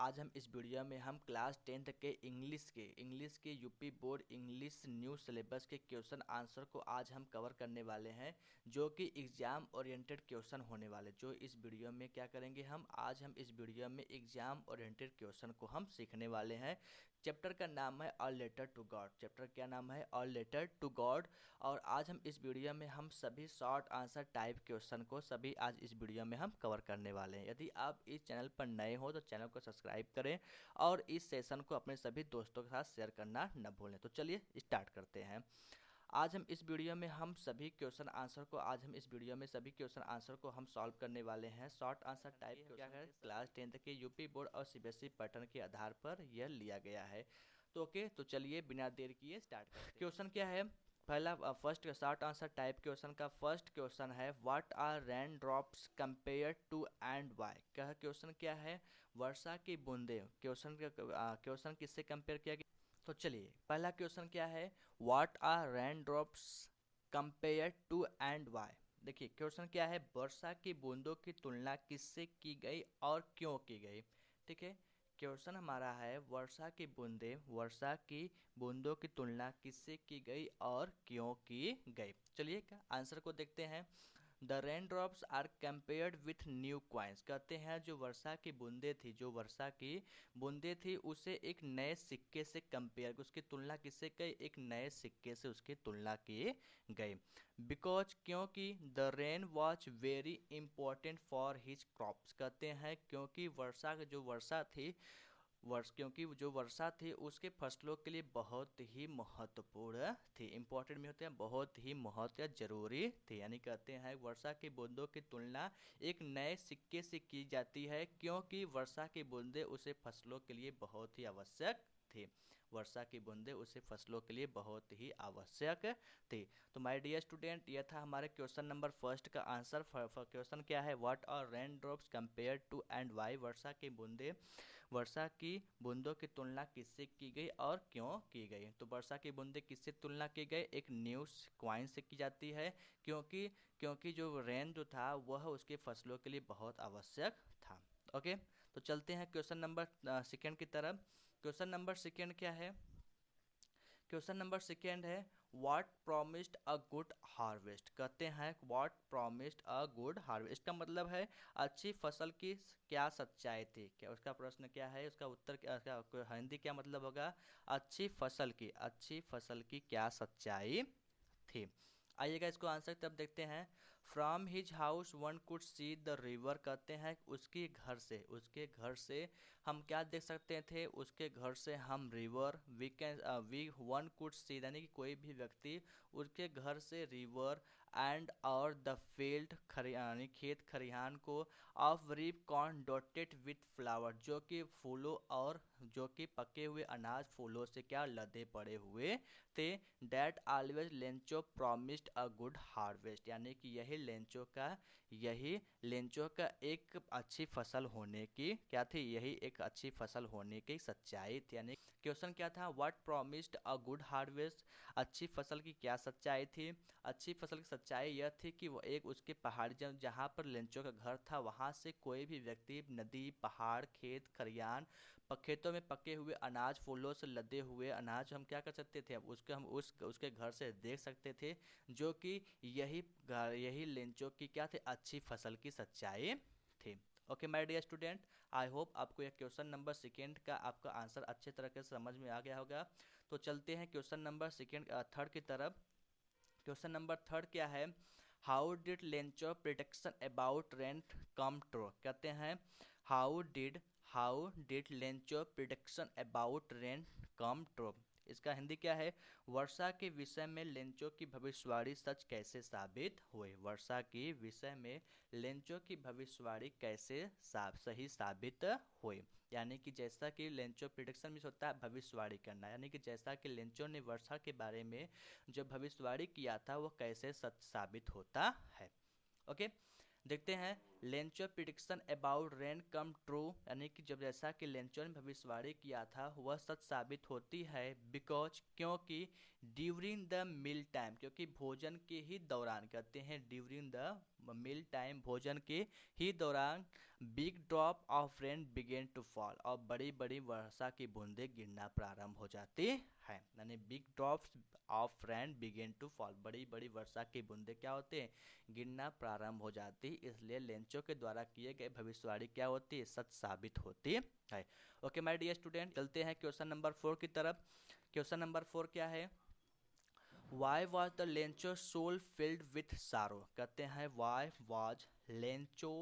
आज हम इस वीडियो में हम क्लास 10th के इंग्लिश के UP board English new syllabus के क्वेश्चन आंसर को आज हम कवर करने वाले हैं, जो कि एग्ज़ाम ओरिएंटेड क्वेश्चन होने वाले। जो इस वीडियो में क्या करेंगे आज हम इस वीडियो में एग्ज़ाम ओरिएंटेड क्वेश्चन को हम सीखने वाले हैं। चैप्टर का नाम है a letter to God. Chapter क्या नाम है? A letter to God. और आज हम इस वीडियो में हम सभी शॉर्ट आंसर टाइप क्वेश्चन को सभी आज इस वीडियो में हम कवर करने वाले हैं। यदि आप इस चैनल पर नए हो तो चैनल को सब्सक्राइब करें और इस सेशन को अपने सभी दोस्तों के साथ शेयर करना न भूलें। तो चलिए स्टार्ट करते हैं। आज हम इस वीडियो में हम सभी क्वेश्चन आंसर को हम सॉल्व करने वाले हैं। शॉर्ट आंसर टाइप क्या है? क्लास 10th के यूपी बोर्ड और सीबीएसई पैटर्न के आधार पर यह लिया गया है। तो ओके, तो चलिए बिना देर किए स्टार्ट करते हैं। क्वेश्चन क्या है? पहला first short answer type question का फर्स्ट क्वेश्चन है, what are rain drops compare to and why. Question क्या है? वर्षा की बूंदें क्वेश्चन किससे कंपेयर किया गया? तो चलिए पहला क्वेश्चन क्या है, what are rain drops compare to and why. देखिए क्वेश्चन क्या है, वर्षा की बूंदों की तुलना किससे की गई और क्यों की गई। ठीक है, क्वेश्चन हमारा है वर्षा की बूंदों की तुलना किससे की गई और क्यों की गई। चलिए आंसर को देखते हैं। The rain drops are compared with new coins. कहते हैं जो वर्षा की बूंदें थी उसे एक नए सिक्के से कंपेयर, उसकी तुलना किससे की? एक नए सिक्के से उसकी तुलना की गई। बिकॉज क्योंकि the rain was very important for his crops. कहते हैं क्योंकि जो वर्षा थी उसके फसलों के लिए बहुत ही महत्वपूर्ण थी। इंपॉर्टेंट में होते हैं बहुत ही महत्व जरूरी थी। यानी कहते हैं वर्षा की बूंदों की तुलना एक नए सिक्के से की जाती है क्योंकि वर्षा की बूंदें उसे फसलों के लिए बहुत ही आवश्यक थी। वर्षा की बूंदें उसे फसलों के लिए बहुत ही आवश्यक थी। तो माय डियर स्टूडेंट, यह था हमारे क्वेश्चन नंबर फर्स्ट का आंसर। क्वेश्चन क्या है, what are rain drops compare to and why. वर्षा की बूंदों की तुलना किससे की गई और क्यों की गई। तो वर्षा की बूंदें किससे तुलना की गई? एक न्यूज़ क्वाइन से की जाती है क्योंकि जो रेन जो था वह उसके फसलों के लिए बहुत आवश्यक था। ओके, तो चलते हैं क्वेश्चन नंबर सेकेंड की तरफ। क्वेश्चन नंबर सेकेंड क्या है? क्वेश्चन नंबर सेकेंड है, what promised a good harvest. कहते हैं what promised a good harvest, इसका मतलब है अच्छी फसल की क्या सच्चाई थी। क्या उसका प्रश्न क्या है? उसका उत्तर क्या हिंदी क्या मतलब होगा? अच्छी फसल की क्या सच्चाई थी। आइएगा इसको आंसर तब देखते हैं। From his house one could see the river. कहते हैं उसके घर से हम क्या देख सकते थे? उसके घर से हम river we one could see, यानी कि कोई भी व्यक्ति उसके घर से रिवर एंड और द फील्ड यानी खेत खरिहान को of ripe corn dotted with flower, जो कि पके हुए अनाज फूलों से क्या लदे पड़े हुए थे। That always Lencho promised a good harvest, यानी कि यही लेंचो का एक अच्छी फसल होने की क्या थी? यही एक अच्छी फसल होने की सच्चाई थी। यानी क्वेश्चन क्या था? What promised a good harvest, अच्छी फसल की क्या सच्चाई थी? अच्छी फसल की सच्चाई यह थी कि वो एक उसके पहाड़ी जहाँ पर लेंचो का घर था वहाँ से कोई भी व्यक्ति नदी, पहाड़, खेत खरियान, खेतों में पके हुए अनाज, फूलों से लदे हुए अनाज हम क्या कर सकते थे? अब उसके घर से देख सकते थे, जो कि यही लेंचो की क्या थे? अच्छी फसल की सच्चाई थी। Okay my dear student, I hope आपको यह क्वेश्चन नंबर सेकेंड का आपका आंसर अच्छे तरीके से समझ में आ गया होगा। तो चलते हैं क्वेश्चन नंबर थर्ड की तरफ। क्वेश्चन नंबर थर्ड क्या है, how did Lencho prediction about rent come true. कहते हैं how did Lencho prediction about rent come true. इसका हिंदी क्या है? वर्षा के विषय में लेंचो की भविष्यवाणी सच कैसे साबित हुई। वर्षा के विषय में लेंचो की भविष्यवाणी कैसे सही साबित हुई। यानी कि जैसा कि लेंचो प्रिडिक्शन में होता है भविष्यवाणी करना, यानी कि जैसा कि लेंचो ने वर्षा के बारे में जो भविष्यवाणी किया था वो कैसे सच साबित होता है। ओके, देखते हैं Lencho prediction about rain come true, यानी कि जब जैसा कि लेंचो ने भविष्यवाणी किया था वह सच साबित होती है, बिकॉज क्योंकि ड्यूरिंग द मील टाइम, क्योंकि भोजन के ही दौरान, कहते हैं ड्यूरिंग द मील टाइम, भोजन के ही दौरान big drop of rain began to fall, और बड़ी बड़ी वर्षा की बूंदें गिरना प्रारंभ हो जाती है, यानी big drops of rain began to fall, बड़ी बड़ी वर्षा की बूंदें क्या होते हैं, गिरना प्रारंभ हो जाती, इसलिए लेंचो के द्वारा किए गए भविष्यवाणी क्या होती है, सच साबित होती है। ओके माय डियर स्टूडेंट, चलते हैं क्वेश्चन नंबर 4 की तरफ। क्वेश्चन नंबर 4 क्या है, why was the Lencho soul filled with sorrow, कहते हैं why was Lencho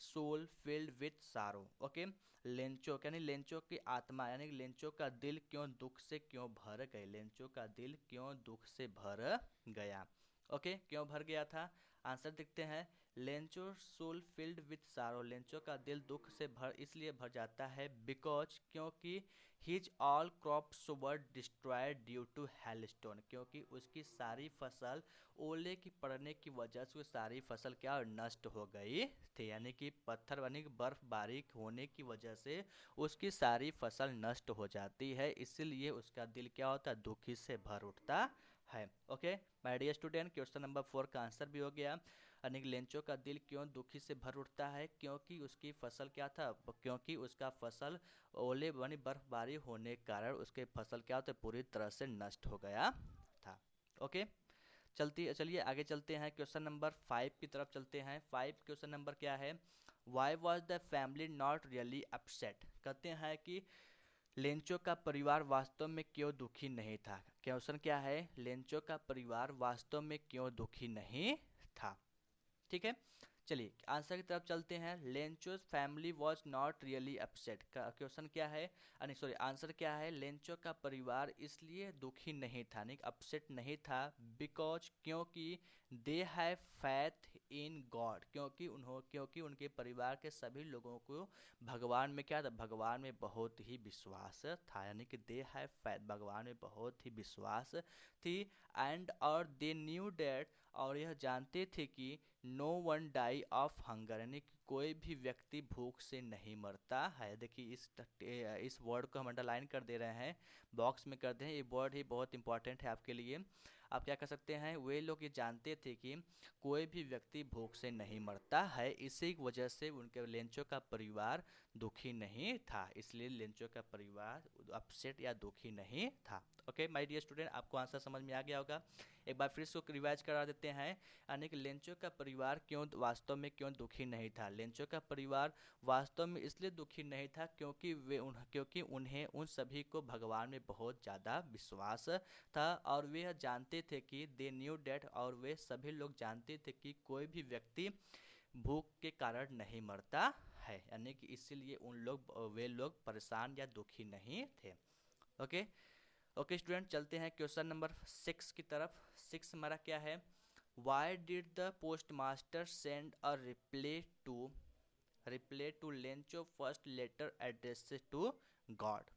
soul filled with sorrow. Okay, Lencho यानी लेंचो की आत्मा, यानी लेंचो का दिल क्यों दुख से क्यों भर गए, लेंचो का दिल क्यों दुख से भर गया। ओके, क्यों भर गया था, आंसर देखते हैं। लेंचो सोल फिल्ड विथ सारो, लेंचो का दिल दुख से इसलिए भर जाता है, बिकॉज क्योंकि his all crops were destroyed due to hailstone, क्योंकि उसकी सारी फसल ओले की पड़ने की वजह से सारी फसल क्या नष्ट हो गई थी, यानी कि पत्थर यानी कि बर्फबारी होने की वजह से उसकी सारी फसल नष्ट हो जाती है, इसीलिए उसका दिल क्या होता है, दुखी से भर उठता है। Okay my dear student, question number 4 का आंसर भी हो गया, यानी लेंचो का दिल क्यों दुखी से भर उठता है, क्योंकि उसकी फसल क्या था, क्योंकि उसका फसल ओले यानी बर्फबारी होने के कारण उसके फसल क्या होता है, पूरी तरह से नष्ट हो गया था। ओके, चलिए आगे चलते हैं, क्वेश्चन नंबर 5 की तरफ चलते हैं। 5 क्वेश्चन नंबर क्या है, why was the family not really upset, कहते हैं कि लेंचो का परिवार वास्तव में क्यों दुखी नहीं था। क्वेश्चन क्या है, लेंचो का परिवार वास्तव में क्यों दुखी नहीं था। ठीक है, चलिए आंसर की तरफ चलते हैं। Lencho's family was not really upset का क्वेश्चन क्या है, सॉरी आंसर क्या है, लेंचो का परिवार इसलिए दुखी नहीं था, नहीं अपसेट नहीं था, बिकॉज क्योंकि they have faith in God, क्योंकि उनके परिवार के सभी लोगों को भगवान में क्या था, भगवान में बहुत ही विश्वास था, यानी कि दे हैव फैथ, भगवान में बहुत ही विश्वास थी, एंड और दे न्यू डैट, और यह जानते थे कि no one die of hunger, यानी कि कोई भी व्यक्ति भूख से नहीं मरता है। देखिए इस वर्ड को हम अंडरलाइन कर दे रहे हैं, बॉक्स में कर दे हैं, ये वर्ड ही बहुत इंपॉर्टेंट है आपके लिए। आप क्या कर सकते हैं, वे लोग ये जानते थे कि कोई भी व्यक्ति भूख से नहीं मरता है, इसी की वजह से उनके लेंचो का परिवार दुखी नहीं था, इसलिए लेंचो का परिवार अपसेट या दुखी नहीं था। ओके माय डियर स्टूडेंट, आपको आंसर समझ में आ गया होगा, एक बार फिर इसको रिवाइज करा देते हैं, यानी कि लेंचो का परिवार वास्तव में क्यों दुखी नहीं था। लेंचो का परिवार वास्तव में इसलिए दुखी नहीं था क्योंकि उन्हें उन सभी को भगवान में बहुत ज़्यादा विश्वास था, और वे यह जानते थे कि दे न्यू डेट, और वे सभी लोग जानते थे कि कोई भी व्यक्ति भूख के कारण नहीं मरता है, यानी कि इसीलिए वे लोग परेशान या दुखी नहीं थे। ओके स्टूडेंट, चलते हैं क्वेश्चन नंबर 6 की तरफ। 6 हमारा क्या है, why did the post master send a reply to Lencho first letter addressed to God.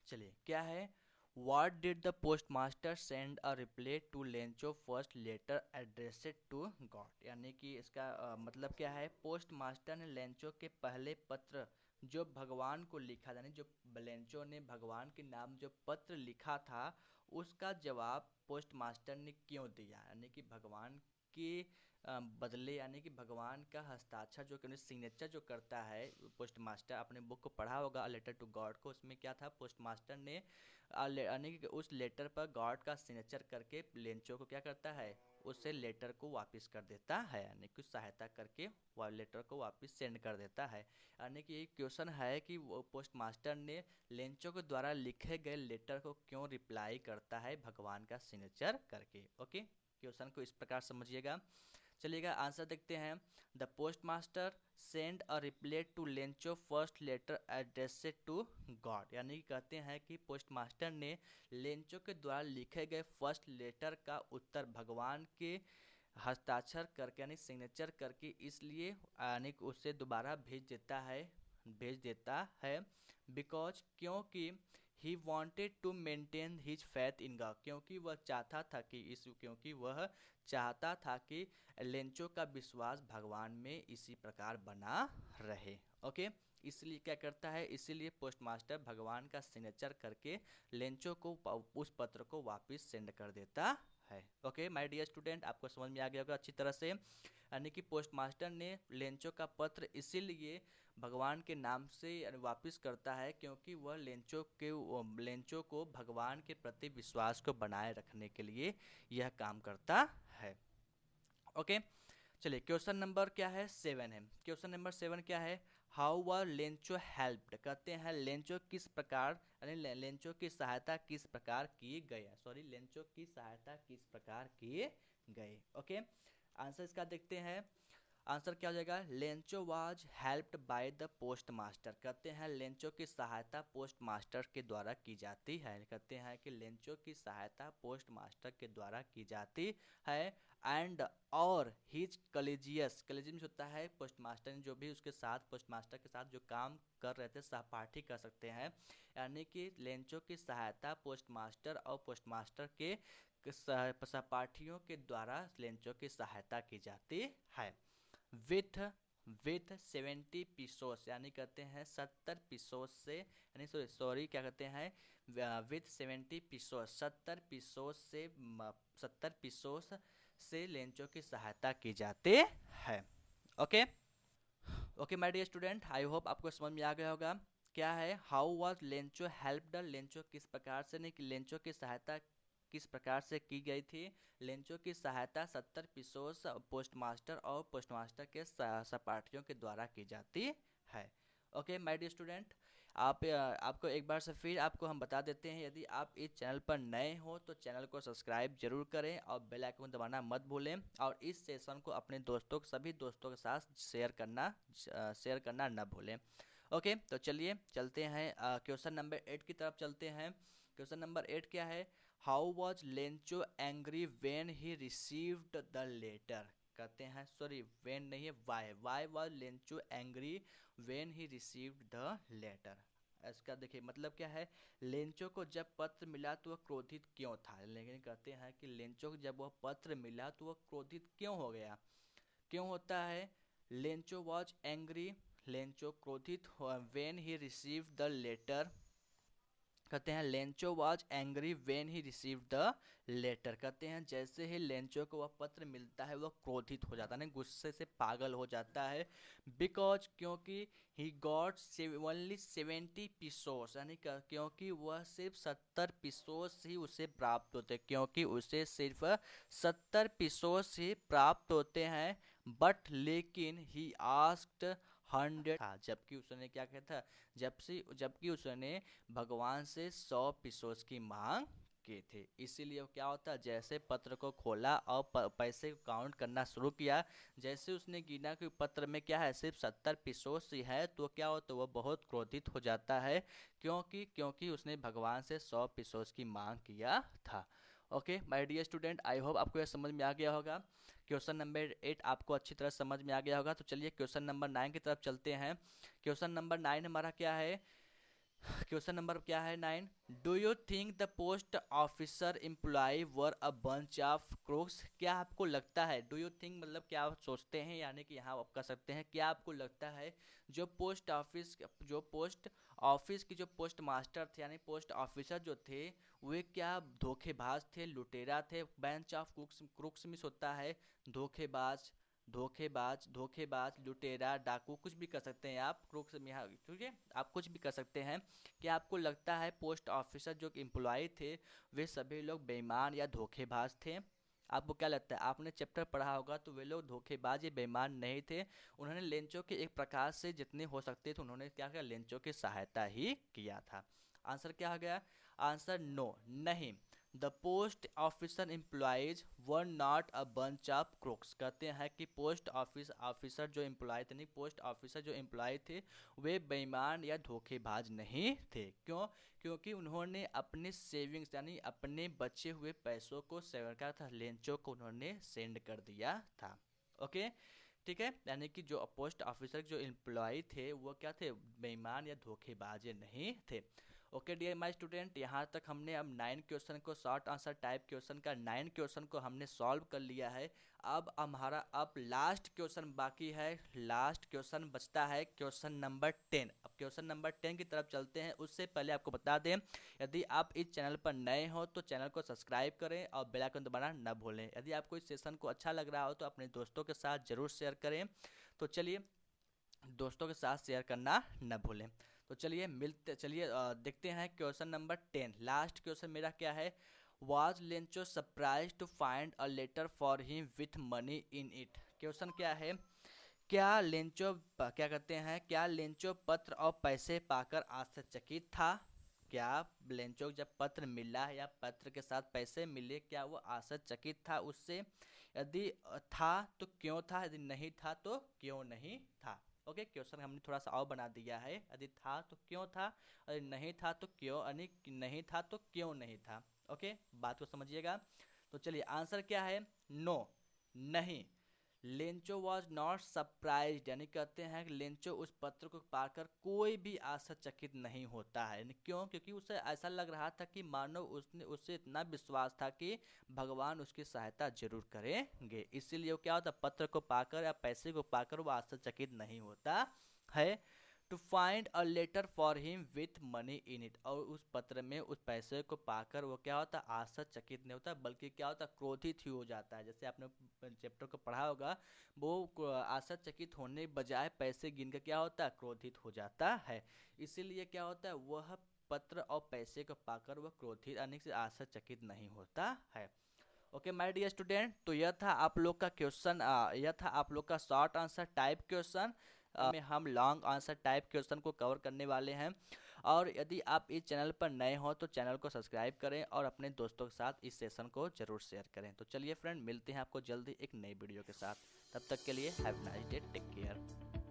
चलिए क्या है, what did the post master send a reply to Lencho first letter addressed to God, यानी कि इसका मतलब क्या है, पोस्ट मास्टर ने लेंचो के पहले पत्र जो भगवान को लिखा था, यानी जो लेंचो ने भगवान के नाम जो पत्र लिखा था उसका जवाब पोस्ट मास्टर ने क्यों दिया, यानी कि भगवान के बदले, यानी कि भगवान का हस्ताक्षर जो कि सिग्नेचर जो करता है पोस्ट मास्टर, अपने बुक को पढ़ा होगा लेटर टू गॉड को, उसमें क्या था, पोस्ट मास्टर ने यानी कि उस लेटर पर गॉड का सिग्नेचर करके लेंचो को क्या करता है, उससे लेटर को वापस कर देता है, यानी कुछ सहायता करके वह लेटर को वापस सेंड कर देता है। यानी कि ये क्वेश्चन है कि वो पोस्ट मास्टर ने लेंचो के द्वारा लिखे गए लेटर को क्यों रिप्लाई करता है भगवान का सिग्नेचर करके। ओके, क्वेश्चन को इस प्रकार समझिएगा। चलिएगा आंसर देखते हैं। The post master send a reply to Lencho first letter addressed to God, यानी कि कहते हैं कि पोस्ट मास्टर ने लेंचो के द्वारा लिखे गए फर्स्ट लेटर का उत्तर भगवान के हस्ताक्षर करके यानी सिग्नेचर करके इसलिए यानी कि उससे दोबारा भेज देता है बिकॉज क्योंकि he wanted to maintain his faith in God, क्योंकि वह चाहता था कि लेंचो का विश्वास भगवान में इसी प्रकार बना रहे। ओके, इसलिए क्या करता है, इसीलिए पोस्टमास्टर भगवान का सिग्नेचर करके लेंचो को उस पत्र को वापस सेंड कर देता है। ओके माय डियर स्टूडेंट, आपको समझ में आ गया होगा अच्छी तरह से, यानी कि पोस्टमास्टर ने लेंचो का पत्र इसीलिए भगवान के नाम से वापस करता है क्योंकि वह लेंचो को भगवान के प्रति विश्वास को बनाए रखने के लिए यह काम करता है। ओके, चलिए क्वेश्चन नंबर क्या है, 7 है। क्वेश्चन नंबर 7 क्या है, हाउ वर लेंचो हेल्प्ड, कहते हैं लेंचो किस प्रकार, यानी लेंचो की सहायता किस प्रकार की गई, लेंचो की सहायता किस प्रकार किए गए। ओके, आंसर इसका देखते हैं। आंसर क्या हो जाएगा, Lencho was helped by the post master, कहते हैं लेंचो की सहायता पोस्ट मास्टर के द्वारा की जाती है, कहते हैं कि लेंचो की सहायता पोस्ट मास्टर के द्वारा की जाती है। एंड और हिज कलेजियस होता है पोस्ट मास्टर, जो भी उसके साथ पोस्ट मास्टर के साथ जो काम कर रहे थे सहपाठी कर सकते हैं, यानी कि लेंचो की सहायता पोस्ट मास्टर और पोस्ट मास्टर के सहपाठियों के द्वारा लेंचो की सहायता की जाती है। विथ 70 पीसोस, यानी कहते हैं 70 पीसोस से, यानी सॉरी क्या कहते हैं, विथ 70 पीसोस, 70 पीसोस से लेंचो की सहायता की जाती है। Okay okay my dear student, I hope आपको समझ में आ गया होगा। क्या है, how was Lencho helped, Lencho किस प्रकार से, नहीं कि लेंचो की सहायता किस प्रकार से की गई थी। लेंचो की सहायता 70 पीसोस पोस्टमास्टर और पोस्टमास्टर के सहपाठियों के द्वारा की जाती है। ओके माय डियर स्टूडेंट, आपको एक बार से फिर आपको हम बता देते हैं, यदि आप इस चैनल पर नए हो तो चैनल को सब्सक्राइब जरूर करें और बेल आइकन दबाना मत भूलें, और इस सेशन को अपने सभी दोस्तों के साथ शेयर करना न भूलें। ओके, तो चलिए चलते हैं क्वेश्चन नंबर 8 की तरफ चलते हैं। क्वेश्चन नंबर 8 क्या है, how was Lencho angry when he received the letter, कहते हैं सॉरी वेन नहीं है, why was Lencho angry when he received the letter. इसका देखिए मतलब क्या है, लेंचो को जब पत्र मिला तो वह क्रोधित क्यों था, लेकिन कहते हैं कि लेंचो को जब वह पत्र मिला तो वह क्रोधित क्यों हो गया, क्यों होता है, लेंचो वॉज एंग्री, लेंचो क्रोधित when he received the letter, कहते हैं Lencho was angry when he receive the letter, कहते हैं जैसे ही लेंचो को वह पत्र मिलता है वह क्रोधित हो जाता है, गुस्से से पागल हो जाता है। बिकॉज क्योंकि ही गॉट ओनली 70 पीसोस, यानी क्योंकि वह सिर्फ 70 पीसोस ही उसे प्राप्त होते, क्योंकि उसे सिर्फ 70 पीसोस ही प्राप्त होते हैं। बट लेकिन ही आस्क्ड 100 था, जबकि उसने क्या कहा था, जबकि उसने भगवान से 100 पीसोस की मांग किए थे। इसीलिए क्या होता, जैसे पत्र को खोला और पैसे को काउंट करना शुरू किया, जैसे उसने गिना कि पत्र में क्या है सिर्फ 70 पीसोस ही है, तो क्या होता वह बहुत क्रोधित हो जाता है, क्योंकि उसने भगवान से 100 पीसोस की मांग किया था। Okay my dear student, I hope आपको यह समझ में आ गया होगा। क्वेश्चन नंबर 8 आपको अच्छी तरह समझ में आ गया होगा। तो चलिए क्वेश्चन नंबर 9 की तरफ चलते हैं। क्वेश्चन नंबर 9 हमारा क्या है, क्वेश्चन नंबर क्या है 9, do you think the post officer employ were a bunch of crooks, क्या आपको लगता है, डू यू थिंक मतलब क्या आप सोचते हैं, यानी कि यहाँ आप कर सकते हैं, क्या आपको लगता है जो पोस्ट ऑफिस की जो पोस्ट मास्टर थे यानी पोस्ट ऑफिसर जो थे वे क्या धोखेबाज थे, लुटेरा थे, बेंच ऑफ क्रूक्स मिस होता है धोखेबाज लुटेरा डाकू, कुछ भी कर सकते हैं आप, क्रूक्स में यहाँ ठीक है, आप कुछ भी कर सकते हैं। क्या आपको लगता है पोस्ट ऑफिसर जो एम्प्लॉय थे वे सभी लोग बेईमान या धोखेबाज थे, आपको क्या लगता है, आपने चैप्टर पढ़ा होगा तो वे लोग धोखेबाज या बेईमान नहीं थे, उन्होंने लेंचो के एक प्रकार से जितने हो सकते थे उन्होंने क्या किया, लेंचो की सहायता ही किया था। आंसर क्या हो गया, आंसर नो, नहीं, the post officer employees were not a bunch of crooks, कहते हैं कि पोस्ट ऑफिसर जो एम्प्लॉय थे, नहीं पोस्ट ऑफिसर जो एम्प्लॉय थे वे बेईमान या धोखेबाज नहीं थे, क्योंकि उन्होंने अपने सेविंग्स यानी अपने बचे हुए पैसों को क्या था, लेंचो को उन्होंने सेंड कर दिया था। ओके ठीक है, यानी कि जो पोस्ट ऑफिसर जो एम्प्लॉय थे वो क्या थे, बेईमान या धोखेबाज नहीं थे। ओके डियर माय स्टूडेंट, यहाँ तक हमने अब 9 क्वेश्चन को, शॉर्ट आंसर टाइप क्वेश्चन का 9 क्वेश्चन को हमने सॉल्व कर लिया है। अब हमारा लास्ट क्वेश्चन बाकी है, लास्ट क्वेश्चन बचता है क्वेश्चन नंबर 10। अब क्वेश्चन नंबर 10 की तरफ चलते हैं। उससे पहले आपको बता दें, यदि आप इस चैनल पर नए हो तो चैनल को सब्सक्राइब करें और बेल आइकन दबाना न भूलें। यदि आपको इस सेशन को अच्छा लग रहा हो तो अपने दोस्तों के साथ ज़रूर शेयर करें। तो चलिए, दोस्तों के साथ शेयर करना न भूलें। तो चलिए देखते हैं क्वेश्चन नंबर 10। लास्ट क्वेश्चन मेरा क्या है, was Lencho surprise to find a letter for him with money in it. Question क्या है, क्या लेंचो पत्र और पैसे पाकर आश्चर्यचकित था। क्या लेंचो जब पत्र मिला या पत्र के साथ पैसे मिले, क्या वो आश्चर्यचकित था उससे? यदि था तो क्यों था, यदि नहीं था तो क्यों नहीं था। ओके, क्वेश्चन हमने थोड़ा सा और बना दिया है। यदि था तो क्यों था, यदि नहीं था तो क्यों, यानी नहीं था तो क्यों नहीं था। ओके, बात को समझिएगा। तो चलिए, आंसर क्या है, नो, नहीं। लेंचो वॉज नॉट सरप्राइज्ड, यानी कहते हैं कि लेंचो उस पत्र को पाकर कोई भी आश्चर्यचकित नहीं होता है। क्यों? क्योंकि उसे ऐसा लग रहा था कि मानो उससे इतना विश्वास था कि भगवान उसकी सहायता जरूर करेंगे, इसीलिए वो क्या होता, पत्र को पाकर या पैसे को पाकर वो आश्चर्यचकित नहीं होता है। To find a letter for him with money in it, और उस पत्र में उस पैसे को पाकर वो क्या होता, आश्चर्यचकित नहीं होता, बल्कि क्या होता, क्रोधित ही हो जाता है। जैसे आपने चैप्टर को पढ़ा होगा, वो आश्चर्यचकित होने बजाय पैसे गिनकर क्या होता है, क्रोधित हो जाता है। इसीलिए क्या होता है, वह पत्र और पैसे को पाकर वह क्रोधित यानी से आश्चर्यचकित नहीं होता है। ओके माय डियर स्टूडेंट, तो यह था आप लोग का क्वेश्चन, यह था आप लोग का शॉर्ट आंसर टाइप क्वेश्चन में हम लॉन्ग आंसर टाइप क्वेश्चन को कवर करने वाले हैं। और यदि आप इस चैनल पर नए हो तो चैनल को सब्सक्राइब करें और अपने दोस्तों के साथ इस सेशन को जरूर शेयर करें। तो चलिए फ्रेंड, मिलते हैं आपको जल्दी एक नई वीडियो के साथ। तब तक के लिए have nice day, take care.